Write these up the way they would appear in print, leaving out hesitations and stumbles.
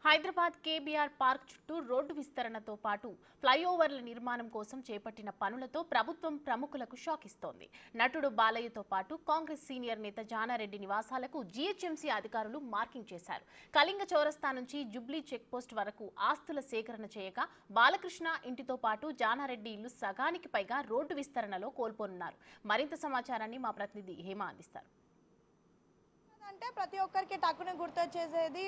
Hyderabad KBR park చుట్టూ road విస్తరణతో పాటు ఫ్లైఓవర్ల నిర్మాణం కోసం చేపట్టిన పనులతో ప్రభుత్వం ప్రముఖులకు షాక్ ఇస్తోంది. నటుడు బాలయ్యతో పాటు కాంగ్రెస్ సీనియర్ నేత జానారెడ్డి నివాసాలకు జీహెచ్ఎంసీ అధికారులు మార్కింగ్ చేశారు. కళింగ చౌరస్తా నుంచి జుబ్లీ చెక్పోస్ట్ వరకు ఆస్తుల సేకరణ చేయగా బాలకృష్ణ ఇంటితో పాటు జానారెడ్డి ఇల్లు సగానికి పైగా రోడ్డు విస్తరణలో కోల్పోనున్నారు. మరింత సమాచారాన్ని మా ప్రతినిధి హేమ అందిస్తారు. అంటే ప్రతి ఒక్కరికి టక్కున గుర్తొచ్చేసేది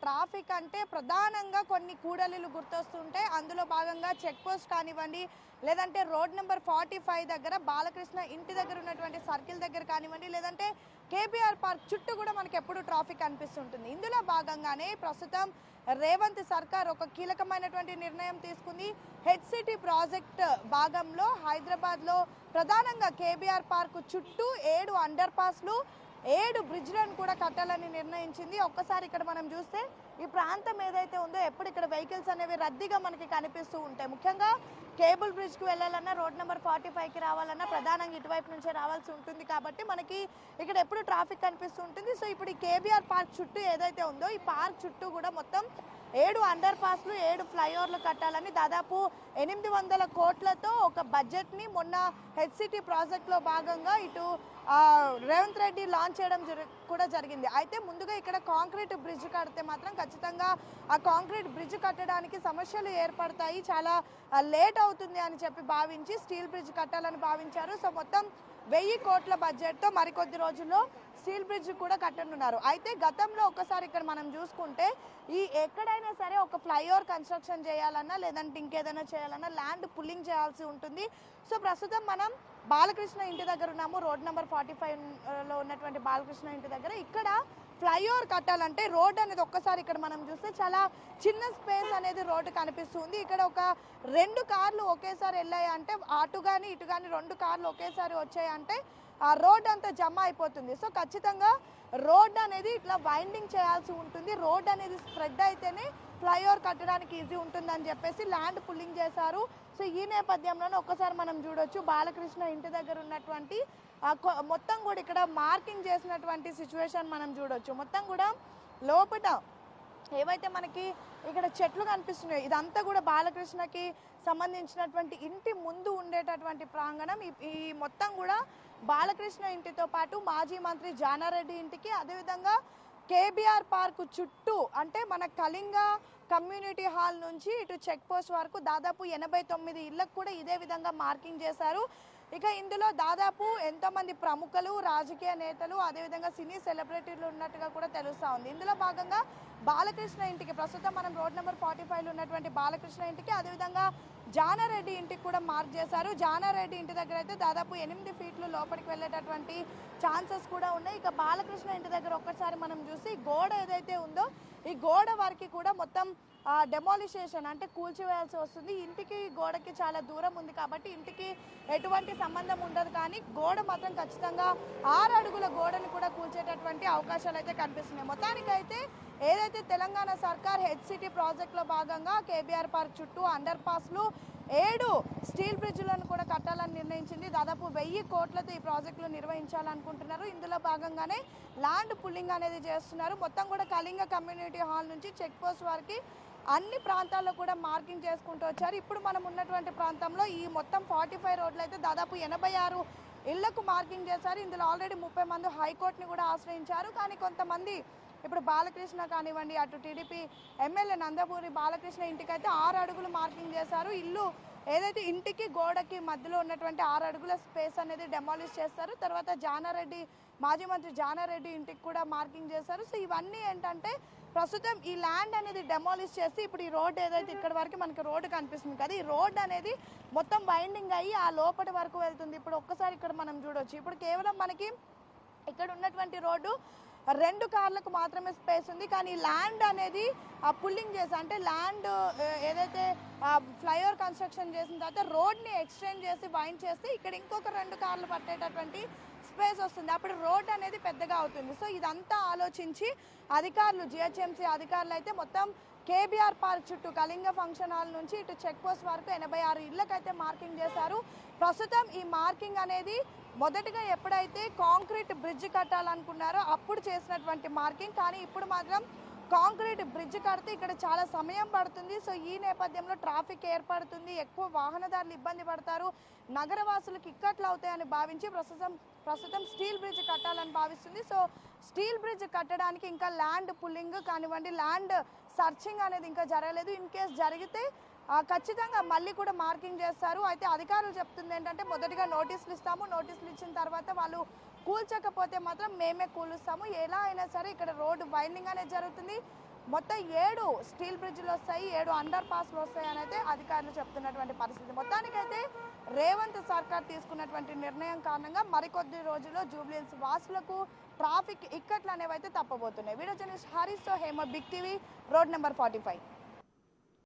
ట్రాఫిక్ అంటే ప్రధానంగా కొన్ని కూడలిలు గుర్తొస్తుంటే అందులో భాగంగా చెక్ పోస్ట్ కానివ్వండి, లేదంటే రోడ్ నెంబర్ 45 దగ్గర బాలకృష్ణ ఇంటి దగ్గర ఉన్నటువంటి సర్కిల్ దగ్గర కానివ్వండి, లేదంటే కేబీఆర్ పార్క్ చుట్టూ కూడా మనకి ఎప్పుడు ట్రాఫిక్ అనిపిస్తుంటుంది. ఇందులో భాగంగానే ప్రస్తుతం రేవంత్ సర్కార్ ఒక కీలకమైనటువంటి నిర్ణయం తీసుకుంది. హెచ్సిటీ ప్రాజెక్ట్ భాగంలో హైదరాబాద్లో ప్రధానంగా కేబీఆర్ పార్క్ చుట్టూ 7 అండర్ పాస్లు 7 బ్రిడ్జ్లను కూడా కట్టాలని నిర్ణయించింది. ఒక్కసారి ఇక్కడ మనం చూస్తే ఈ ప్రాంతం ఏదైతే ఉందో ఎప్పుడు ఇక్కడ వెహికల్స్ అనేవి రద్దీగా మనకి కనిపిస్తూ ఉంటాయి. ముఖ్యంగా కేబుల్ బ్రిడ్జ్కి వెళ్ళాలన్నా, రోడ్ నెంబర్ 45కి రావాలన్నా ప్రధానంగా ఇటువైపు నుంచే రావాల్సి ఉంటుంది. కాబట్టి మనకి ఇక్కడ ఎప్పుడు ట్రాఫిక్ కనిపిస్తూ ఉంటుంది. సో ఇప్పుడు ఈ కేబీఆర్ పార్క్ చుట్టూ ఏదైతే ఉందో ఈ పార్క్ చుట్టూ కూడా మొత్తం 7 అండర్ పాస్లు 7 ఫ్లైఓవర్లు కట్టాలని దాదాపు 800 కోట్లతో ఒక బడ్జెట్ని మొన్న హెచ్సిటీ ప్రాజెక్ట్లో భాగంగా ఇటు రేవంత్ రెడ్డి లాంచ్ చేయడం కూడా జరిగింది. అయితే ముందుగా ఇక్కడ కాంక్రీట్ బ్రిడ్జ్ కడితే మాత్రం ఖచ్చితంగా ఆ కాంక్రీట్ బ్రిడ్జ్ కట్టడానికి సమస్యలు ఏర్పడతాయి, చాలా లేట్ అవుతుంది అని చెప్పి భావించి స్టీల్ బ్రిడ్జ్ కట్టాలని భావించారు. సో మొత్తం 1000 కోట్ల బడ్జెట్తో మరికొద్ది రోజుల్లో స్టీల్ బ్రిడ్జ్ కూడా కట్టనున్నారు. అయితే గతంలో ఒకసారి ఇక్కడ మనం చూసుకుంటే ఈ ఎక్కడైనా సరే ఒక ఫ్లైఓవర్ కన్స్ట్రక్షన్ చేయాలన్నా, లేదంటే ఇంకేదైనా చేయాలన్నా ల్యాండ్ పుల్లింగ్ చేయాల్సి ఉంటుంది. సో ప్రస్తుతం మనం బాలకృష్ణ ఇంటి దగ్గర ఉన్నాము. రోడ్ నెంబర్ 45లో ఉన్నటువంటి బాలకృష్ణ ఇంటి దగ్గర ఇక్కడ ఫ్లైఓవర్ కట్టాలంటే రోడ్ అనేది ఒక్కసారి ఇక్కడ మనం చూస్తే చాలా చిన్న స్పేస్ అనేది రోడ్డు కనిపిస్తుంది. ఇక్కడ ఒక 2 కార్లు ఒకేసారి వెళ్ళాయంటే అటు కానీ ఇటు కానీ 2 కార్లు ఒకేసారి వచ్చాయంటే ఆ రోడ్ అంతా జమ అయిపోతుంది. సో ఖచ్చితంగా రోడ్ అనేది ఇట్లా వైండింగ్ చేయాల్సి ఉంటుంది. రోడ్ అనేది స్ప్రెడ్ అయితేనే ఫ్లైఓవర్ కట్టడానికి ఈజీ ఉంటుందని చెప్పేసి ల్యాండ్ పుల్లింగ్ చేశారు. సో ఈ నేపథ్యంలోనే ఒక్కసారి మనం చూడొచ్చు బాలకృష్ణ ఇంటి దగ్గర ఉన్నటువంటి మొత్తం కూడా ఇక్కడ మార్కింగ్ చేసినటువంటి సిచ్యువేషన్ మనం చూడొచ్చు. మొత్తం కూడా లోపల ఏవైతే మనకి ఇక్కడ చెట్లు కనిపిస్తున్నాయో ఇదంతా కూడా బాలకృష్ణకి సంబంధించినటువంటి ఇంటి ముందు ఉండేటటువంటి ప్రాంగణం. ఈ మొత్తం కూడా బాలకృష్ణ ఇంటితో పాటు మాజీ మంత్రి జానారెడ్డి ఇంటికి, అదేవిధంగా కేబీఆర్ పార్క్ చుట్టూ అంటే మన కళింగ కమ్యూనిటీ హాల్ నుంచి ఇటు చెక్ పోస్ట్ వరకు దాదాపు 89 ఇళ్లకు కూడా ఇదే విధంగా మార్కింగ్ చేశారు. ఇక ఇందులో దాదాపు ఎంతోమంది ప్రముఖులు, రాజకీయ నేతలు, అదేవిధంగా సినీ సెలబ్రిటీలు ఉన్నట్టుగా కూడా తెలుస్తూ ఉంది. ఇందులో భాగంగా బాలకృష్ణ ఇంటికి ప్రస్తుతం మనం రోడ్ నెంబర్ 45లో ఉన్నటువంటి బాలకృష్ణ ఇంటికి, అదేవిధంగా జానారెడ్డి ఇంటికి కూడా మార్క్ చేశారు. జానారెడ్డి ఇంటి దగ్గర అయితే దాదాపు 8 ఫీట్లు లోపలికి వెళ్ళేటటువంటి ఛాన్సెస్ కూడా ఉన్నాయి. ఇక బాలకృష్ణ ఇంటి దగ్గర ఒక్కసారి మనం చూసి గోడ ఏదైతే ఉందో ఈ గోడ వరకు కూడా మొత్తం డెమాలిషేషన్ అంటే కూల్చివేయాల్సి వస్తుంది. ఇంటికి గోడకి చాలా దూరం ఉంది కాబట్టి ఇంటికి ఎటువంటి సంబంధం ఉండదు, కానీ గోడ మాత్రం ఖచ్చితంగా 6 అడుగుల గోడని కూడా కూల్చేటటువంటి అవకాశాలు అయితే కనిపిస్తున్నాయి. మొత్తానికైతే ఏదైతే తెలంగాణ సర్కార్ హెచ్సిటీ ప్రాజెక్ట్లో భాగంగా కేబీఆర్ పార్క్ చుట్టూ అండర్ పాస్లు 7 స్టీల్ బ్రిడ్జ్లను కూడా కట్టాలని నిర్ణయించింది. దాదాపు 1000 కోట్లతో ఈ ప్రాజెక్టులు నిర్వహించాలనుకుంటున్నారు. ఇందులో భాగంగానే ల్యాండ్ పుల్లింగ్ అనేది చేస్తున్నారు. మొత్తం కూడా కళింగ కమ్యూనిటీ హాల్ నుంచి చెక్ పోస్ట్ వరకు అన్ని ప్రాంతాల్లో కూడా మార్కింగ్ చేసుకుంటూ వచ్చారు. ఇప్పుడు మనం ఉన్నటువంటి ప్రాంతంలో ఈ మొత్తం 45 రోడ్లు అయితే దాదాపు 86 ఇళ్లకు మార్కింగ్ చేశారు. ఇందులో ఆల్రెడీ 30 మంది హైకోర్టుని కూడా ఆశ్రయించారు. కానీ కొంతమంది ఇప్పుడు బాలకృష్ణ కానివ్వండి, అటు టీడీపీ ఎమ్మెల్యే నందమూరి బాలకృష్ణ ఇంటికైతే 6 అడుగులు మార్కింగ్ చేశారు. ఇల్లు ఏదైతే ఇంటికి గోడకి మధ్యలో ఉన్నటువంటి 6 అడుగుల స్పేస్ అనేది డెమాలిష్ చేస్తారు. తర్వాత జానారెడ్డి మాజీ మంత్రి జానారెడ్డి ఇంటికి కూడా మార్కింగ్ చేశారు. సో ఇవన్నీ ఏంటంటే ప్రస్తుతం ఈ ల్యాండ్ అనేది డెమాలిష్ చేసి ఇప్పుడు ఈ రోడ్ ఏదైతే ఇక్కడ వరకు మనకి రోడ్డు కనిపిస్తుంది కదా, ఈ రోడ్ అనేది మొత్తం వైండింగ్ అయ్యి ఆ లోపటి వరకు వెళ్తుంది. ఇప్పుడు ఒక్కసారి ఇక్కడ మనం చూడొచ్చు. ఇప్పుడు కేవలం మనకి ఇక్కడ ఉన్నటువంటి రోడ్డు 2 కార్లకు మాత్రమే స్పేస్ ఉంది. కానీ ల్యాండ్ అనేది పుల్లింగ్ చేసి అంటే ల్యాండ్ ఏదైతే ఫ్లైఓవర్ కన్స్ట్రక్షన్ చేసిన తర్వాత రోడ్ని ఎక్స్టెండ్ చేసి వైండ్ చేస్తే ఇక్కడ ఇంకొక 2 కార్లు పట్టేటటువంటి స్పేస్ వస్తుంది. అప్పుడు రోడ్ అనేది పెద్దగా అవుతుంది. సో ఇదంతా ఆలోచించి అధికారులు జిహెచ్ఎంసీ అధికారులు అయితే మొత్తం కేబీఆర్ పార్క్ చుట్టూ కళింగ ఫంక్షన్ హాల్ నుంచి ఇటు చెక్ పోస్ట్ వరకు 86 ఇళ్లకైతే మార్కింగ్ చేశారు. ప్రస్తుతం ఈ మార్కింగ్ అనేది మొదటగా ఎప్పుడైతే కాంక్రీట్ బ్రిడ్జ్ కట్టాలనుకున్నారో అప్పుడు చేసినటువంటి మార్కింగ్, కానీ ఇప్పుడు మాత్రం కాంక్రీట్ బ్రిడ్జ్ కడితే ఇక్కడ చాలా సమయం పడుతుంది. సో ఈ నేపథ్యంలో ట్రాఫిక్ ఏర్పడుతుంది, ఎక్కువ వాహనదారులు ఇబ్బంది పడతారు, నగరవాసులకు ఇక్కట్లు అవుతాయని భావించి ప్రస్తుతం స్టీల్ బ్రిడ్జ్ కట్టాలని భావిస్తుంది. సో స్టీల్ బ్రిడ్జ్ కట్టడానికి ఇంకా ల్యాండ్ పుల్లింగ్ కానివ్వండి, ల్యాండ్ సర్చింగ్ అనేది ఇంకా జరగలేదు. ఇన్ కేస్ జరిగితే ఖచ్చితంగా మళ్ళీ కూడా మార్కింగ్ చేస్తారు. అయితే అధికారులు చెప్తుంది ఏంటంటే మొదటిగా నోటీసులు ఇస్తాము, నోటీసులు ఇచ్చిన తర్వాత వాళ్ళు కూల్చకపోతే మాత్రం మేమే కూలుస్తాము, ఎలా అయినా సరే ఇక్కడ రోడ్డు వైండింగ్ అనేది జరుగుతుంది. మొత్తం 7 స్టీల్ బ్రిడ్జ్లు వస్తాయి, 7 అండర్ పాస్లు వస్తాయి అని అయితే అధికారులు చెప్తున్నటువంటి పరిస్థితి. మొత్తానికైతే రేవంత్ సర్కార్ తీసుకున్నటువంటి నిర్ణయం కారణంగా మరికొద్ది రోజుల్లో జూబ్లీహిల్స్ వాసులకు ట్రాఫిక్ ఇక్కట్లు అనేవి అయితే తప్పబోతున్నాయి. వీడియో జర్నలిస్ట్ హరీష్తో Hema, Big TV, road number 45.